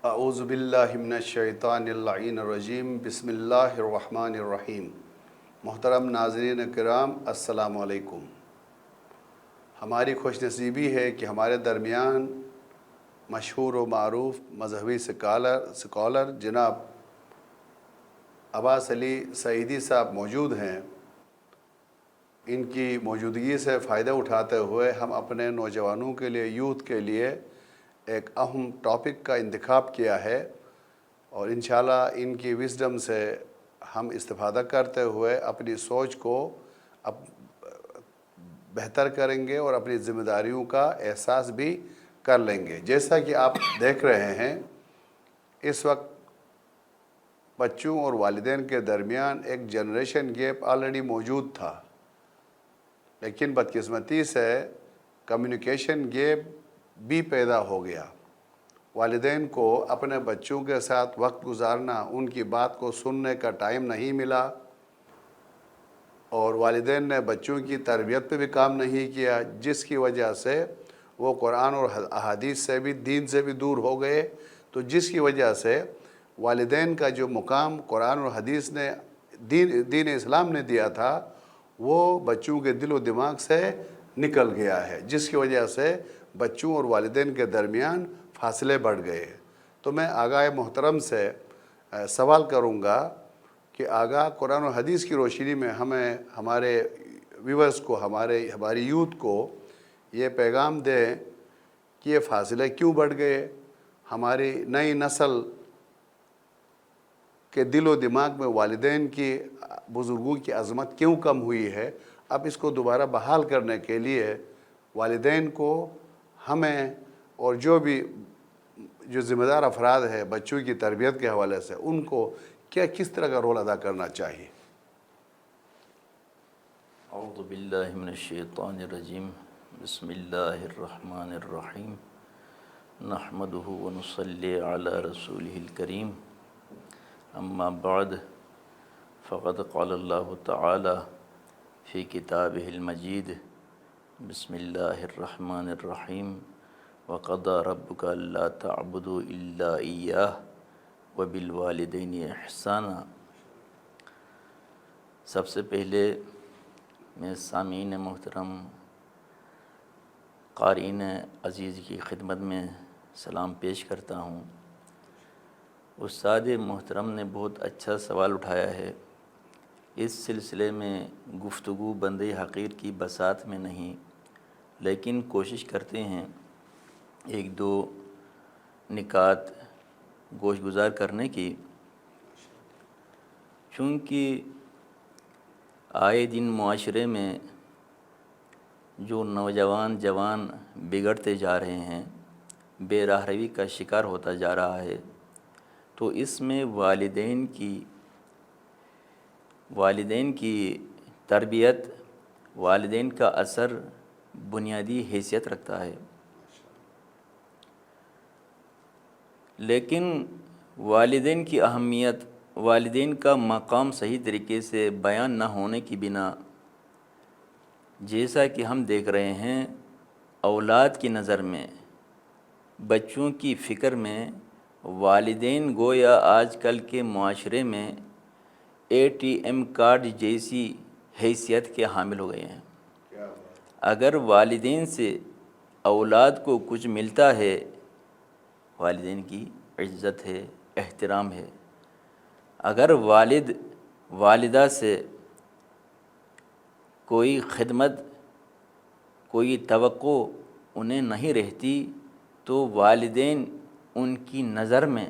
اعوذ باللہ من الشیطان اللعین الرجیم بسم اللہ الرحمن الرحیم۔ محترم ناظرین کرام، السلام علیکم۔ ہماری خوش نصیبی ہے کہ ہمارے درمیان مشہور و معروف مذہبی سکالر جناب عباس علی سعیدی صاحب موجود ہیں۔ ان کی موجودگی سے فائدہ اٹھاتے ہوئے ہم اپنے نوجوانوں کے لیے، یوتھ کے لیے ایک اہم ٹاپک کا انتخاب کیا ہے، اور انشاءاللہ ان کی وزڈم سے ہم استفادہ کرتے ہوئے اپنی سوچ کو بہتر کریں گے اور اپنی ذمہ داریوں کا احساس بھی کر لیں گے۔ جیسا کہ آپ دیکھ رہے ہیں، اس وقت بچوں اور والدین کے درمیان ایک جنریشن گیپ آلریڈی موجود تھا، لیکن بدقسمتی سے کمیونیکیشن گیپ بھی پیدا ہو گیا۔ والدین کو اپنے بچوں کے ساتھ وقت گزارنا، ان کی بات کو سننے کا ٹائم نہیں ملا، اور والدین نے بچوں کی تربیت پہ بھی کام نہیں کیا، جس کی وجہ سے وہ قرآن اور احادیث سے بھی، دین سے بھی دور ہو گئے۔ تو جس کی وجہ سے والدین کا جو مقام قرآن اور حدیث نے، دین اسلام نے دیا تھا، وہ بچوں کے دل و دماغ سے نکل گیا ہے، جس کی وجہ سے بچوں اور والدین کے درمیان فاصلے بڑھ گئے۔ تو میں آگاہ محترم سے سوال کروں گا کہ آگاہ قرآن و حدیث کی روشنی میں ہمیں، ہمارے ویورز کو، ہماری یوتھ کو یہ پیغام دیں کہ یہ فاصلے کیوں بڑھ گئے، ہماری نئی نسل کے دل و دماغ میں والدین کی، بزرگوں کی عظمت کیوں کم ہوئی ہے۔ اب اس کو دوبارہ بحال کرنے کے لیے والدین کو، ہمیں، اور جو ذمہ دار افراد ہیں بچوں کی تربیت کے حوالے سے، ان کو کس طرح کا رول ادا کرنا چاہیے۔ اعوذ باللہ من الشیطان الرجیم، بسم اللہ الرحمن الرحیم، نحمدہ ونصلی علی رسولہ الکریم، اما بعد فقد قال اللہ تعالی فی کتابہ المجید، بسم اللہ الرحمن الرحیم، وقضى ربك الا تعبدوا الا اياه وبالوالدین احسانا۔ سب سے پہلے میں سامعین محترم، قارئین عزیز کی خدمت میں سلام پیش کرتا ہوں۔ استاد محترم نے بہت اچھا سوال اٹھایا ہے۔ اس سلسلے میں گفتگو بندے حقیر کی بساط میں نہیں، لیکن کوشش کرتے ہیں ایک دو نکات گوش گزار کرنے کی، چونکہ آئے دن معاشرے میں جو نوجوان جوان بگڑتے جا رہے ہیں، بے راہ روی کا شکار ہوتا جا رہا ہے، تو اس میں والدین کی تربیت، والدین کا اثر بنیادی حیثیت رکھتا ہے۔ لیکن والدین کی اہمیت، والدین کا مقام صحیح طریقے سے بیان نہ ہونے کی بنا، جیسا کہ ہم دیکھ رہے ہیں، اولاد کی نظر میں، بچوں کی فکر میں، والدین گویا آج کل کے معاشرے میں ATM کارڈ جیسی حیثیت کے حامل ہو گئے ہیں۔ اگر والدین سے اولاد کو کچھ ملتا ہے، والدین کی عزت ہے، احترام ہے۔ اگر والدہ سے کوئی خدمت، کوئی توقع انہیں نہیں رہتی، تو والدین ان کی نظر میں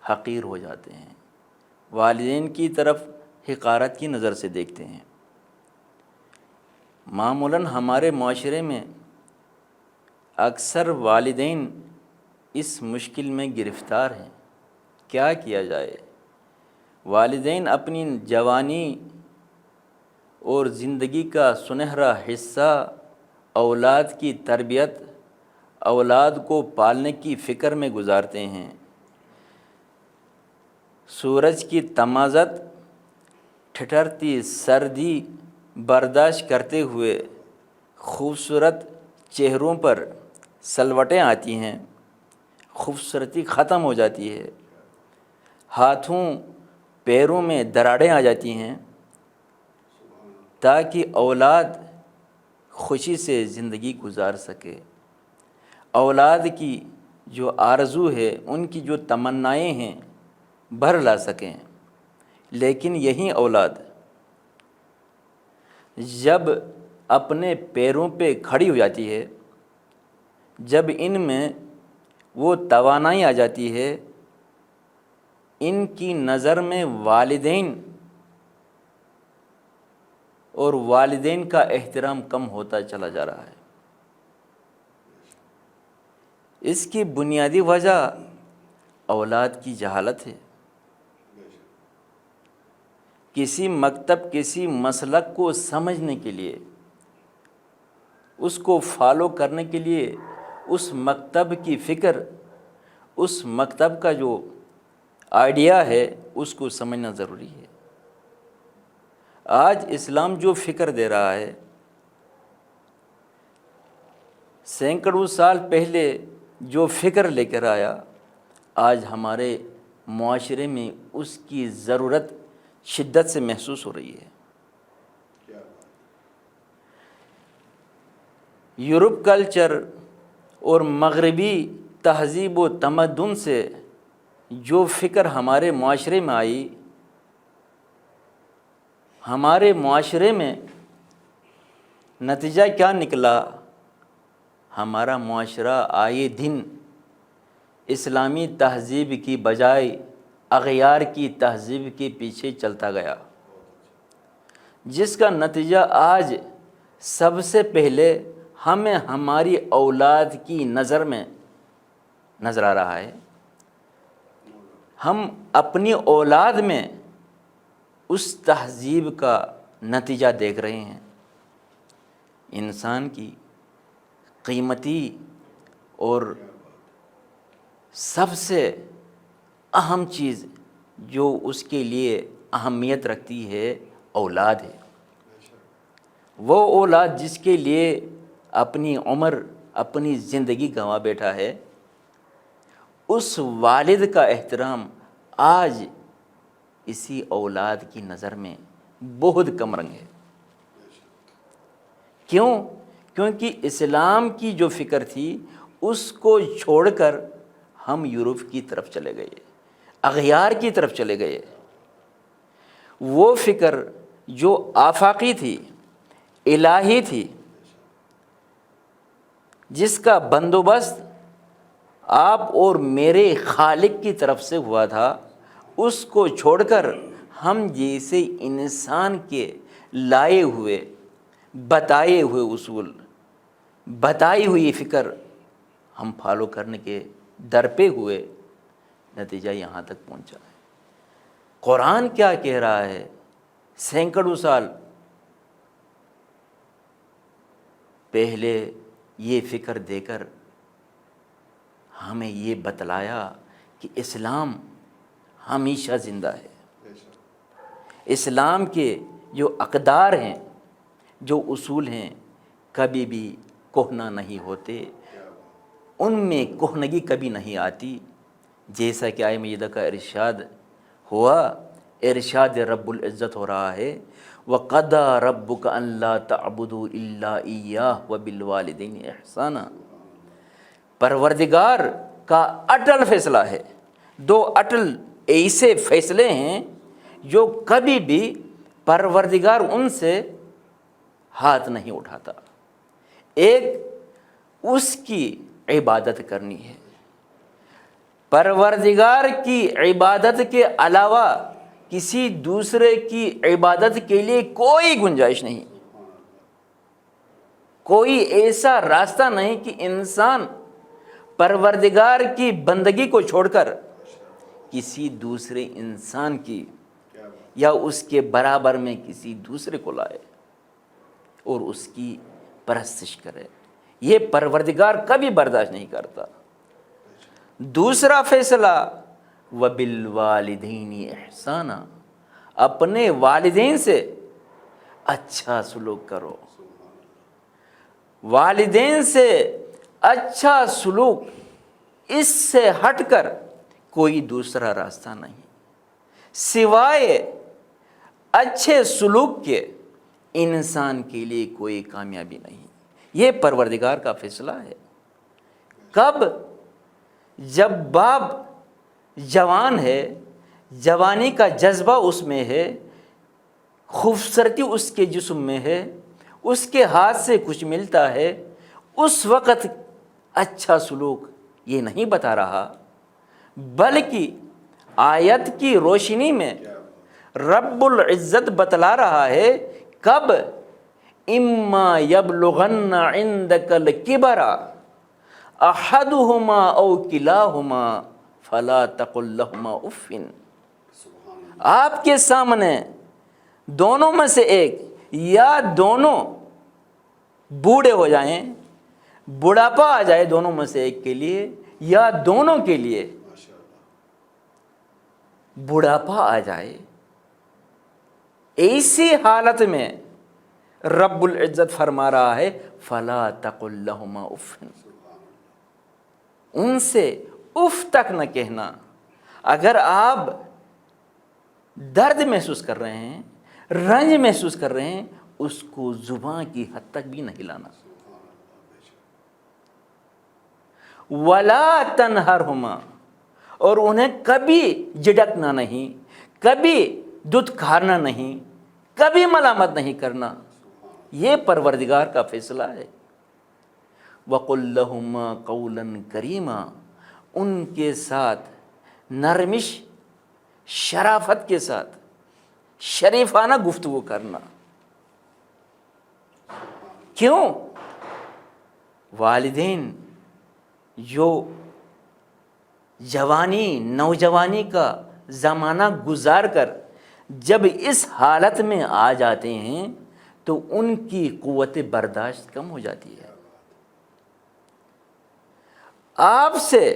حقیر ہو جاتے ہیں، والدین کی طرف حقارت کی نظر سے دیکھتے ہیں۔ معمولاً ہمارے معاشرے میں اکثر والدین اس مشکل میں گرفتار ہیں۔ کیا کیا جائے؟ والدین اپنی جوانی اور زندگی کا سنہرا حصہ اولاد کی تربیت، اولاد کو پالنے کی فکر میں گزارتے ہیں۔ سورج کی تمازت، ٹھٹھرتی سردی برداشت کرتے ہوئے خوبصورت چہروں پر سلوٹیں آتی ہیں، خوبصورتی ختم ہو جاتی ہے، ہاتھوں پیروں میں دراڑیں آ جاتی ہیں، تاکہ اولاد خوشی سے زندگی گزار سکے، اولاد کی جو آرزو ہے، ان کی جو تمنائیں ہیں بھر لا سکیں۔ لیکن یہی اولاد جب اپنے پیروں پہ کھڑی ہو جاتی ہے، جب ان میں وہ توانائی آ جاتی ہے، ان کی نظر میں والدین اور والدین کا احترام کم ہوتا چلا جا رہا ہے۔ اس کی بنیادی وجہ اولاد کی جہالت ہے۔ کسی مکتب، کسی مسلک کو سمجھنے کے لیے، اس کو فالو کرنے کے لیے، اس مکتب کی فکر، اس مکتب کا جو آئیڈیا ہے، اس کو سمجھنا ضروری ہے۔ آج اسلام جو فکر دے رہا ہے، سینکڑوں سال پہلے جو فکر لے کر آیا، آج ہمارے معاشرے میں اس کی ضرورت شدت سے محسوس ہو رہی ہے۔ یورپ کلچر اور مغربی تہذیب و تمدن سے جو فکر ہمارے معاشرے میں آئی، ہمارے معاشرے میں نتیجہ کیا نکلا؟ ہمارا معاشرہ آئے دن اسلامی تہذیب کی بجائے اغیار کی تہذیب کے پیچھے چلتا گیا، جس کا نتیجہ آج سب سے پہلے ہمیں ہماری اولاد کی نظر میں نظر آ رہا ہے۔ ہم اپنی اولاد میں اس تہذیب کا نتیجہ دیکھ رہے ہیں۔ انسان کی قیمتی اور سب سے اہم چیز جو اس کے لیے اہمیت رکھتی ہے، اولاد ہے۔ وہ اولاد جس کے لیے اپنی عمر، اپنی زندگی گنوا بیٹھا ہے، اس والد کا احترام آج اسی اولاد کی نظر میں بہت کم رنگ ہے۔ کیوں؟ کیونکہ اسلام کی جو فکر تھی، اس کو چھوڑ کر ہم یورپ کی طرف چلے گئے، اغیار کی طرف چلے گئے۔ وہ فکر جو آفاقی تھی، الہی تھی، جس کا بندوبست آپ اور میرے خالق کی طرف سے ہوا تھا، اس کو چھوڑ کر ہم جیسے انسان کے لائے ہوئے، بتائے ہوئے اصول، بتائی ہوئی فکر ہم فالو کرنے کے در پہ ہوئے، نتیجہ یہاں تک پہنچا ہے۔ قرآن کیا کہہ رہا ہے؟ سینکڑوں سال پہلے یہ فکر دے کر ہمیں یہ بتلایا کہ اسلام ہمیشہ زندہ ہے۔ اسلام کے جو اقدار ہیں، جو اصول ہیں، کبھی بھی کہنا نہیں ہوتے، ان میں کہنگی کبھی نہیں آتی۔ جیسا کہ آیہ مجیدہ کا ارشاد ہوا، ارشاد رب العزت ہو رہا ہے، وَقَضَىٰ رَبُّكَ أَن لَا تَعْبُدُوا إِلَّا إِيَّاهُ وَبِالْوَالِدَيْنِ إِحْسَانًا۔ پروردگار کا اٹل فیصلہ ہے۔ دو اٹل ایسے فیصلے ہیں جو کبھی بھی پروردگار ان سے ہاتھ نہیں اٹھاتا۔ ایک اس کی عبادت کرنی ہے، پروردگار کی عبادت کے علاوہ کسی دوسرے کی عبادت کے لیے کوئی گنجائش نہیں، کوئی ایسا راستہ نہیں کہ انسان پروردگار کی بندگی کو چھوڑ کر کسی دوسرے انسان کی یا اس کے برابر میں کسی دوسرے کو لائے اور اس کی پرستش کرے۔ یہ پروردگار کبھی برداشت نہیں کرتا۔ دوسرا فیصلہ وَبِالْوَالِدَيْنِ إِحْسَانًا، اپنے والدین سے اچھا سلوک کرو۔ والدین سے اچھا سلوک اس سے ہٹ کر کوئی دوسرا راستہ نہیں سوائے اچھے سلوک کے، انسان کے لیے کوئی کامیابی نہیں۔ یہ پروردگار کا فیصلہ ہے۔ کب؟ جب باپ جوان ہے، جوانی کا جذبہ اس میں ہے، خوبصورتی اس کے جسم میں ہے، اس کے ہاتھ سے کچھ ملتا ہے، اس وقت اچھا سلوک یہ نہیں بتا رہا، بلکہ آیت کی روشنی میں رب العزت بتلا رہا ہے کب؟ اما یبلغن عندک الکبر احدہما او کلاہما فلا تقل لہما اف۔ آپ کے سامنے دونوں میں سے ایک یا دونوں بوڑھے ہو جائیں، بڑھاپا آ جائے دونوں میں سے ایک کے لیے یا دونوں کے لیے بڑھاپا آ جائے، ایسی حالت میں رب العزت فرما رہا ہے فلا تقل لہما اف، ان سے اف تک نہ کہنا۔ اگر آپ درد محسوس کر رہے ہیں، رنج محسوس کر رہے ہیں، اس کو زبان کی حد تک بھی نہیں لانا۔ ولا تنہرہما، اور انہیں کبھی جھڑکنا نہیں، کبھی دھتکارنا نہیں، کبھی ملامت نہیں کرنا۔ یہ پروردگار کا فیصلہ ہے۔ وَقُلْ لَهُمَا قَوْلًا كَرِيمًا، ان کے ساتھ نرمش، شرافت کے ساتھ شریفانہ گفتگو کرنا۔ کیوں؟ والدین جو جوانی، نوجوانی کا زمانہ گزار کر جب اس حالت میں آ جاتے ہیں تو ان کی قوت برداشت کم ہو جاتی ہے۔ آپ سے،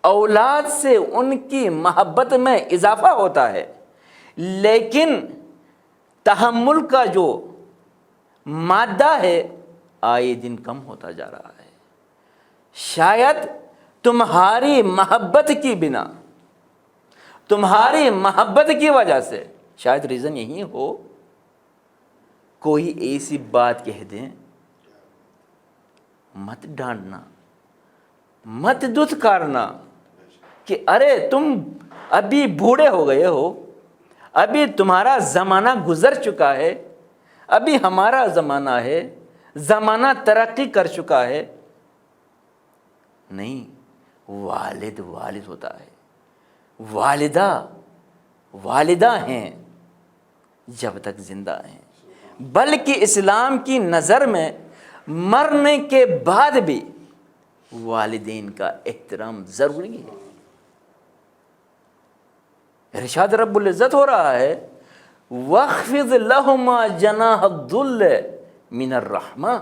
اولاد سے ان کی محبت میں اضافہ ہوتا ہے، لیکن تحمل کا جو مادہ ہے آئے دن کم ہوتا جا رہا ہے۔ شاید تمہاری محبت کی بنا، تمہاری محبت کی وجہ سے، شاید ریزن یہی ہو، کوئی ایسی بات کہہ دیں، مت ڈانٹنا، مت دھتکارنا کہ ارے تم ابھی بوڑھے ہو گئے ہو، ابھی تمہارا زمانہ گزر چکا ہے، ابھی ہمارا زمانہ ہے، زمانہ ترقی کر چکا ہے۔ نہیں، والد والد ہوتا ہے، والدہ والدہ ہیں جب تک زندہ ہیں، بلکہ اسلام کی نظر میں مرنے کے بعد بھی والدین کا احترام ضروری ہے۔ ارشاد رب العزت ہو رہا ہے وَاخْفِضْ لَهُمَا جَنَاحَ الذُّلِّ مِنَ الرَّحْمَةِ،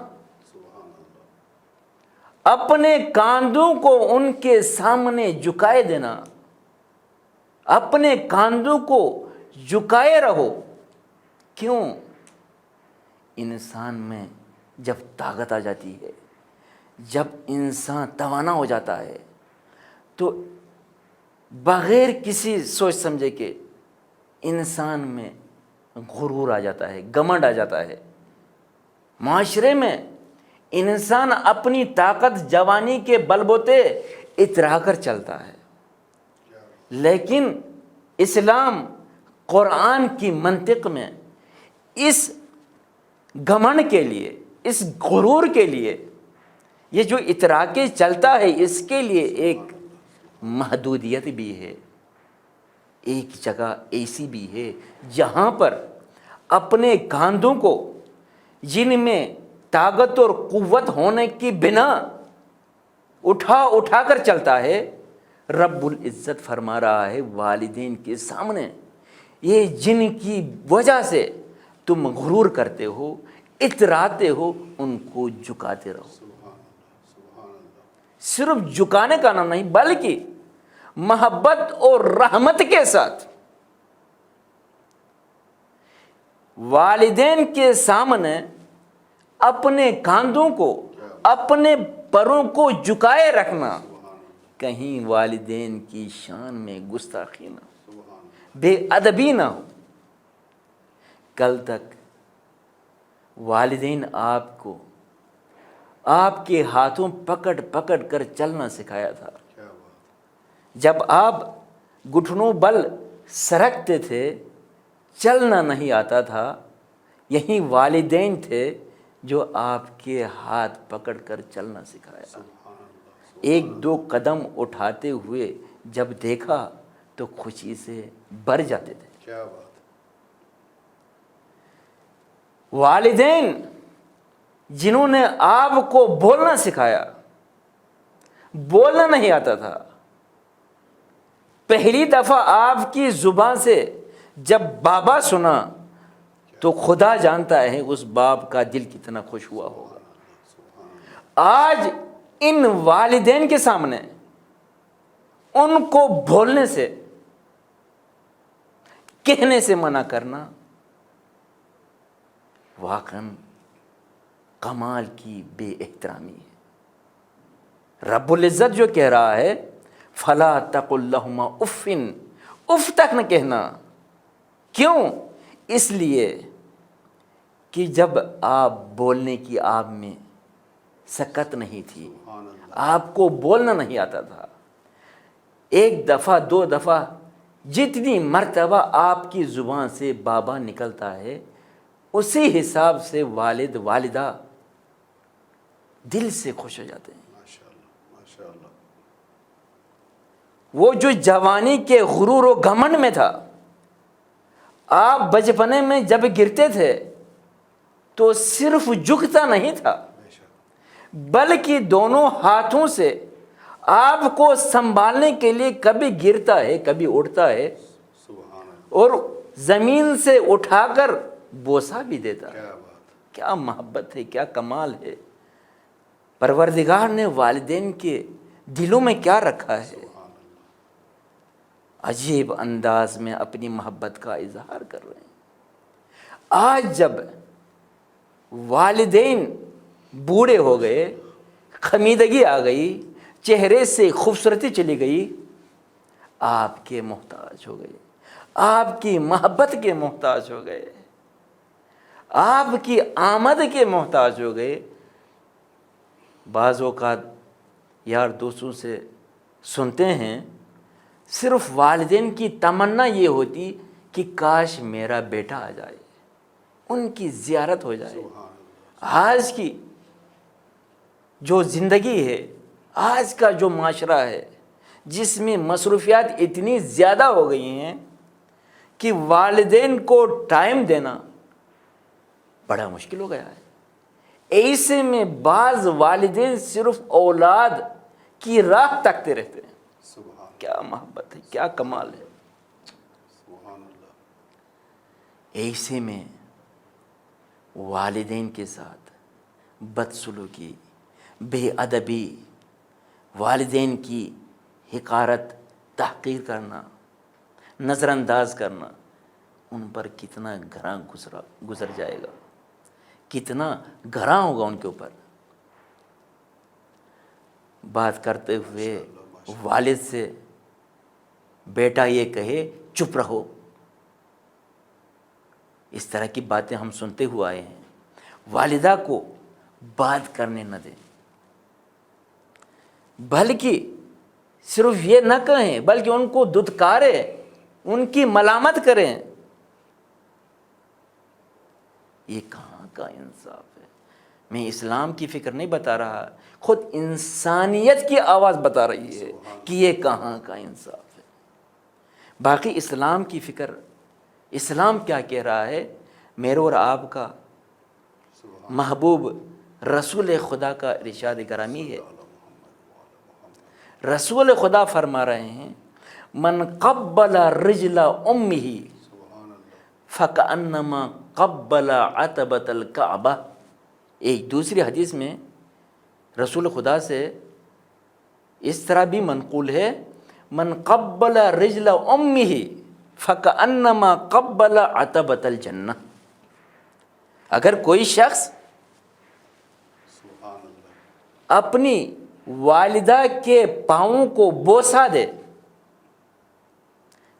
اپنے کاندھوں کو ان کے سامنے جھکائے دینا، اپنے کاندھوں کو جھکائے رہو۔ کیوں؟ انسان میں جب طاقت آ جاتی ہے، جب انسان توانا ہو جاتا ہے تو بغیر کسی سوچ سمجھے کے انسان میں غرور آ جاتا ہے، گھمنڈ آ جاتا ہے۔ معاشرے میں انسان اپنی طاقت جوانی کے بل بوتے اترا کر چلتا ہے، لیکن اسلام قرآن کی منطق میں اس گھمنڈ کے لیے، اس غرور کے لیے، یہ جو اترا کے چلتا ہے، اس کے لیے ایک محدودیت بھی ہے، ایک جگہ ایسی بھی ہے جہاں پر اپنے کاندھوں کو، جن میں طاقت اور قوت ہونے کی بنا اٹھا کر چلتا ہے، رب العزت فرما رہا ہے والدین کے سامنے یہ جن کی وجہ سے تم غرور کرتے ہو، اتراتے ہو، ان کو جھکاتے رہو۔ صرف جھکانے کا نام نہیں، بلکہ محبت اور رحمت کے ساتھ والدین کے سامنے اپنے کاندھوں کو، اپنے پروں کو جھکائے رکھنا، کہیں والدین کی شان میں گستاخی نہ ہو، بے ادبی نہ ہو۔ کل تک والدین آپ کو آپ کے ہاتھوں پکڑ پکڑ کر چلنا سکھایا تھا۔ جب آپ گھٹنوں بل سرکتے تھے، چلنا نہیں آتا تھا، یہی والدین تھے جو آپ کے ہاتھ پکڑ کر چلنا سکھایا۔ ایک دو قدم اٹھاتے ہوئے جب دیکھا تو خوشی سے بھر جاتے تھے۔ کیا بات! والدین جنہوں نے آپ کو بولنا سکھایا، بولنا نہیں آتا تھا، پہلی دفعہ آپ کی زبان سے جب بابا سنا تو خدا جانتا ہے اس باپ کا دل کتنا خوش ہوا ہوگا۔ آج ان والدین کے سامنے ان کو بولنے سے، کہنے سے منع کرنا واقعاً کمال کی بے احترامی ہے۔ رب العزت جو کہہ رہا ہے فلا تقل لہما اف، اف تک نہ کہنا۔ کیوں؟ اس لیے کہ جب آپ بولنے کی آپ میں سکت نہیں تھی، آپ کو بولنا نہیں آتا تھا، ایک دفعہ دو دفعہ جتنی مرتبہ آپ کی زبان سے بابا نکلتا ہے، اسی حساب سے والد والدہ دل سے خوش ہو جاتے ہیں۔ ماشاءاللہ۔ وہ جو جوانی کے غرور و گھمنڈ میں تھا، آپ بچپنے میں جب گرتے تھے تو صرف جھکتا نہیں تھا، بلکہ دونوں ہاتھوں سے آپ کو سنبھالنے کے لیے کبھی گرتا ہے کبھی اٹھتا ہے، اور زمین سے اٹھا کر بوسہ بھی دیتا ہے۔ کیا محبت ہے، کیا کمال ہے! پروردگار نے والدین کے دلوں میں کیا رکھا ہے، عجیب انداز میں اپنی محبت کا اظہار کر رہے ہیں۔ آج جب والدین بوڑھے ہو گئے، خمیدگی آ گئی، چہرے سے خوبصورتی چلی گئی، آپ کے محتاج ہو گئے، آپ کی محبت کے محتاج ہو گئے، آپ کی آمد کے محتاج ہو گئے۔ بعض اوقات یار دوستوں سے سنتے ہیں، صرف والدین کی تمنا یہ ہوتی کہ کاش میرا بیٹا آ جائے، ان کی زیارت ہو جائے۔ آج کی جو زندگی ہے، آج کا جو معاشرہ ہے، جس میں مصروفیات اتنی زیادہ ہو گئی ہیں کہ والدین کو ٹائم دینا بڑا مشکل ہو گیا ہے۔ ایسے میں بعض والدین صرف اولاد کی راہ تکتے رہتے ہیں۔ کیا محبت ہے، کیا کمال ہے! ایسے میں والدین کے ساتھ بدسلوکی، بے ادبی، والدین کی حقارت، تحقیر کرنا، نظر انداز کرنا، ان پر کتنا گھراں گزر جائے گا، کتنا گھراں ہوگا ان کے اوپر۔ بات کرتے ہوئے والد سے بیٹا یہ کہے چپ رہو، اس طرح کی باتیں ہم سنتے ہوئے آئے ہیں۔ والدہ کو بات کرنے نہ دیں، بلکہ صرف یہ نہ کہیں بلکہ ان کو دھتکاریں، ان کی ملامت کریں۔ یہ کہاں کا انصاف ہے؟ میں اسلام کی فکر نہیں بتا رہا، خود انسانیت کی آواز بتا رہی ہے کہ یہ کہاں کا انصاف ہے۔ باقی اسلام کی فکر، اسلام کیا کہہ رہا ہے، میرے اور آپ کا محبوب رسول خدا کا ارشاد گرامی ہے۔ رسول خدا فرما رہے ہیں من قبل رجل امہ فکأنما قبل عتبۃ الکعبہ۔ ایک دوسری حدیث میں رسول خدا سے اس طرح بھی منقول ہے من قبل رجل امہ فکأنما قبل عتبۃ الجنہ۔ اگر کوئی شخص اپنی والدہ کے پاؤں کو بوسہ دے،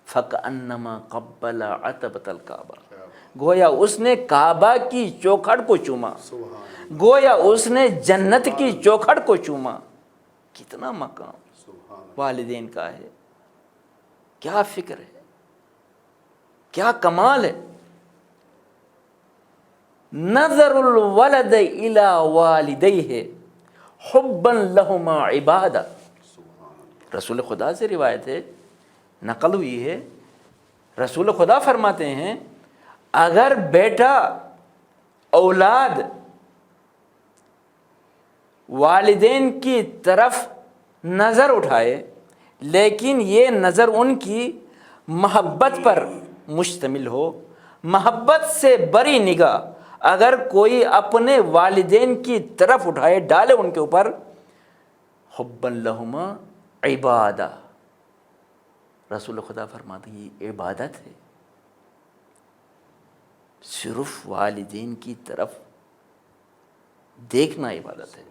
فَكَأَنَّمَا قَبَّلَ عَتَبَةَ الْكَعْبَةِ، گویا اس نے کعبہ کی چوکھٹ کو چوما، گویا اس نے جنت کی چوکھٹ کو چوما۔ کتنا مقام والدین کا ہے، کیا فکر ہے، کیا کمال ہے۔ نظر الولد الی والدیہ حبا لہما عبادہ، رسول خدا سے روایت ہے، نقل ہوئی ہے، رسول خدا فرماتے ہیں اگر بیٹا اولاد والدین کی طرف نظر اٹھائے لیکن یہ نظر ان کی محبت پر مشتمل ہو، محبت سے بری نگاہ اگر کوئی اپنے والدین کی طرف اٹھائے، ڈالے ان کے اوپر، حبا لہما عبادہ، رسول خدا فرماتے ہیں یہ عبادت ہے، صرف والدین کی طرف دیکھنا عبادت ہے۔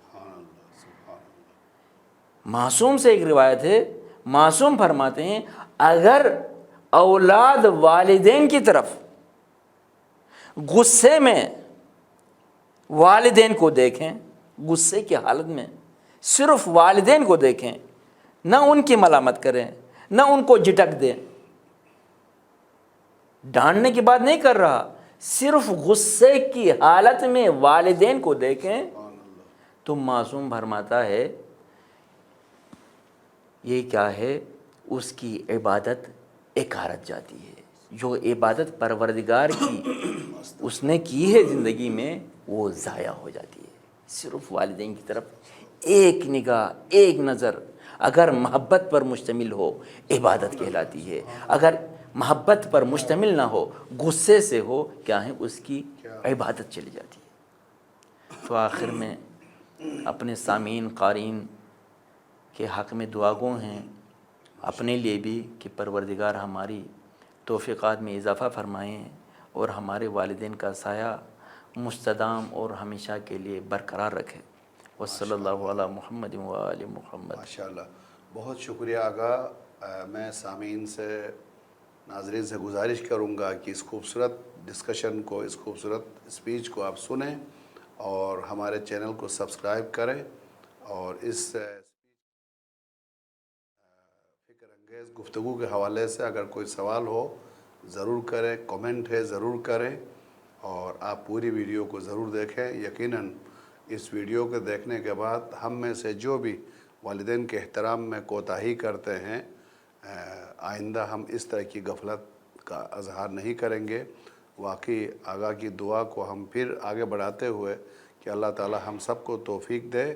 معصوم سے ایک روایت ہے، معصوم فرماتے ہیں اگر اولاد والدین کی طرف غصے میں والدین کو دیکھیں، غصے کی حالت میں صرف والدین کو دیکھیں، نہ ان کی ملامت کریں، نہ ان کو جھٹک دیں، ڈانٹنے کی بات نہیں کر رہا، صرف غصے کی حالت میں والدین کو دیکھیں تو معصوم فرماتا ہے یہ کیا ہے، اس کی عبادت اکارت جاتی ہے، جو عبادت پروردگار کی اس نے کی ہے زندگی میں وہ ضائع ہو جاتی ہے۔ صرف والدین کی طرف ایک نگاہ، ایک نظر اگر محبت پر مشتمل ہو عبادت کہلاتی ہے، اگر محبت پر مشتمل نہ ہو، غصے سے ہو، کیا ہے، اس کی عبادت چلی جاتی ہے۔ تو آخر میں اپنے سامعین قارئین کے حق میں دعا گو ہیں، اپنے لیے بھی کہ پروردگار ہماری توفیقات میں اضافہ فرمائیں اور ہمارے والدین کا سایہ مستدام اور ہمیشہ کے لیے برقرار رکھے۔ وصلی اللہ علی محمد و آل محمد۔ ماشاءاللہ، بہت شکریہ آقا۔ میں سامعین سے، ناظرین سے گزارش کروں گا کہ اس خوبصورت ڈسکشن کو، اس خوبصورت اسپیچ کو آپ سنیں اور ہمارے چینل کو سبسکرائب کریں، اور اس فکر انگیز گفتگو کے حوالے سے اگر کوئی سوال ہو ضرور کریں، کومنٹ ہے ضرور کریں، اور آپ پوری ویڈیو کو ضرور دیکھیں۔ یقیناً اس ویڈیو کو دیکھنے کے بعد ہم میں سے جو بھی والدین کے احترام میں کوتاہی کرتے ہیں، آئندہ ہم اس طرح کی غفلت کا اظہار نہیں کریں گے۔ واقعی آقا کی دعا کو ہم پھر آگے بڑھاتے ہوئے کہ اللہ تعالی ہم سب کو توفیق دے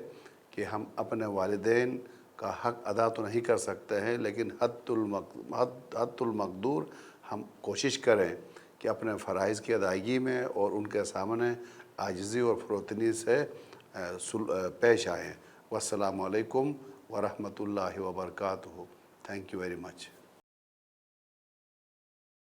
کہ ہم اپنے والدین کا حق ادا تو نہیں کر سکتے ہیں، لیکن حد المقدور ہم کوشش کریں کہ اپنے فرائض کی ادائیگی میں اور ان کے سامنے عاجزی اور فروتنی سے پیش آئیں۔ والسلام علیکم ورحمۃ اللہ وبرکاتہ۔ Thank you very much.